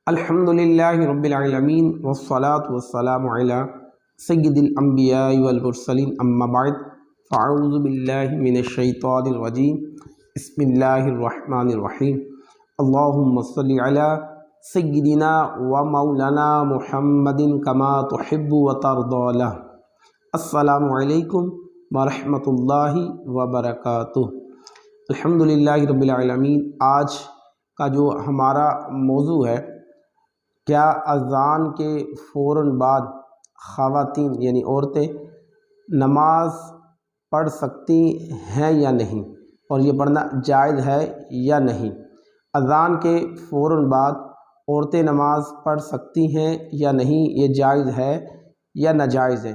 الحمدللہ رب العالمین والصلاة والسلام علی سید الانبیاء والمرسلین اما بعد فاعوذ باللہ من الشیطان الرجیم بسم اللہ الرحمن الرحیم اللہم صلی علی سیدنا و مولانا محمد کما تحب و ترضی لہ۔ السلام علیکم ورحمۃ اللہ وبرکاتہ۔ الحمدللہ رب العالمین۔ آج کا جو ہمارا موضوع ہے، کیا اذان کے فوراً بعد خواتین یعنی عورتیں نماز پڑھ سکتی ہیں یا نہیں، اور یہ پڑھنا جائز ہے یا نہیں؟ اذان کے فوراً بعد عورتیں نماز پڑھ سکتی ہیں یا نہیں، یہ جائز ہے یا ناجائز ہے،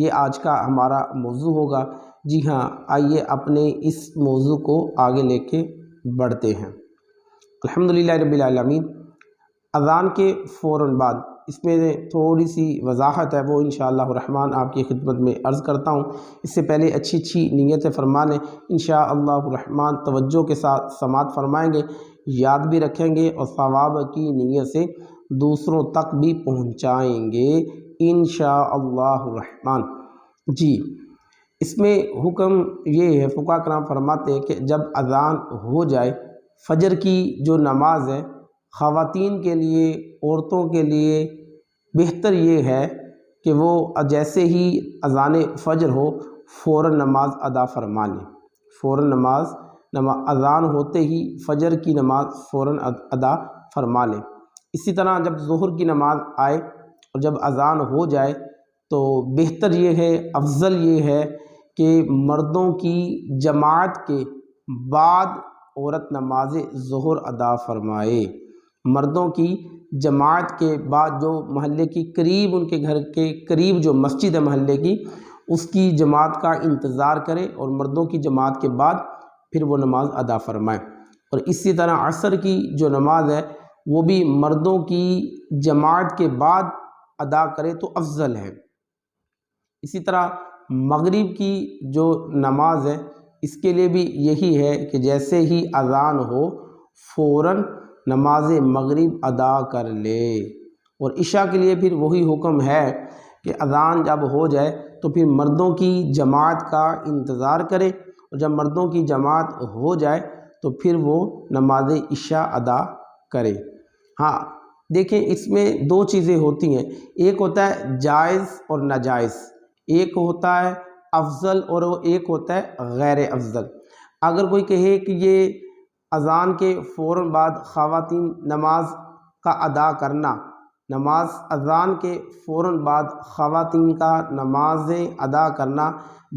یہ آج کا ہمارا موضوع ہوگا۔ جی ہاں، آئیے اپنے اس موضوع کو آگے لے کے بڑھتے ہیں۔ الحمدللہ رب العالمین۔ اذان کے فوراً بعد اس میں تھوڑی سی وضاحت ہے، وہ انشاءاللہ الرحمن آپ کی خدمت میں عرض کرتا ہوں۔ اس سے پہلے اچھی نیتیں فرما لیں، انشاءاللہ الرحمن توجہ کے ساتھ سماعت فرمائیں گے، یاد بھی رکھیں گے اور ثواب کی نیت سے دوسروں تک بھی پہنچائیں گے انشاءاللہ الرحمن۔ جی، اس میں حکم یہ ہے، فقہاء کرام فرماتے ہیں کہ جب اذان ہو جائے، فجر کی جو نماز ہے، خواتین کے لیے، عورتوں کے لیے بہتر یہ ہے کہ وہ جیسے ہی اذان فجر ہو فوراً نماز ادا فرما لیں۔ فوراً اذان ہوتے ہی فجر کی نماز فوراً ادا فرما لیں۔ اسی طرح جب ظہر کی نماز آئے اور جب اذان ہو جائے تو بہتر یہ ہے، افضل یہ ہے کہ مردوں کی جماعت کے بعد عورت نماز ظہر ادا فرمائے۔ مردوں کی جماعت کے بعد جو محلے کی قریب، ان کے گھر کے قریب جو مسجد ہے محلے کی، اس کی جماعت کا انتظار کرے اور مردوں کی جماعت کے بعد پھر وہ نماز ادا فرمائے۔ اور اسی طرح عصر کی جو نماز ہے وہ بھی مردوں کی جماعت کے بعد ادا کرے تو افضل ہے۔ اسی طرح مغرب کی جو نماز ہے اس کے لیے بھی یہی ہے کہ جیسے ہی اذان ہو فوراً نماز مغرب ادا کر لے۔ اور عشاء کے لیے پھر وہی حکم ہے کہ اذان جب ہو جائے تو پھر مردوں کی جماعت کا انتظار کرے، اور جب مردوں کی جماعت ہو جائے تو پھر وہ نماز عشاء ادا کرے۔ ہاں دیکھیں، اس میں دو چیزیں ہوتی ہیں، ایک ہوتا ہے جائز اور ناجائز، ایک ہوتا ہے افضل اور ایک ہوتا ہے غیر افضل۔ اگر کوئی کہے کہ یہ اذان کے فوراً بعد خواتین نماز کا ادا کرنا، اذان کے فوراً بعد خواتین کا نماز ادا کرنا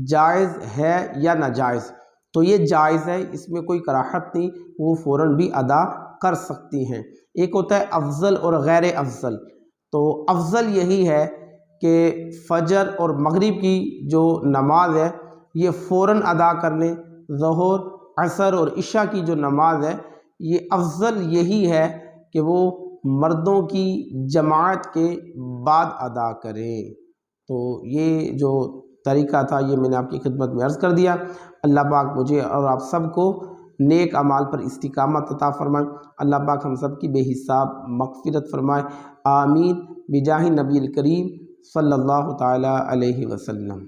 جائز ہے یا ناجائز، تو یہ جائز ہے، اس میں کوئی کراہت نہیں، وہ فوراً بھی ادا کر سکتی ہیں۔ ایک ہوتا ہے افضل اور غیر افضل، تو افضل یہی ہے کہ فجر اور مغرب کی جو نماز ہے یہ فوراً ادا کر لیں۔ ظہر، عصر اور عشاء کی جو نماز ہے یہ افضل یہی ہے کہ وہ مردوں کی جماعت کے بعد ادا کریں۔ تو یہ جو طریقہ تھا یہ میں نے آپ کی خدمت میں عرض کر دیا۔ اللہ پاک مجھے اور آپ سب کو نیک اعمال پر استقامت عطا فرمائے۔ اللہ پاک ہم سب کی بے حساب مغفرت فرمائے، آمین، بجاہ نبی الکریم صلی اللہ تعالی علیہ وسلم۔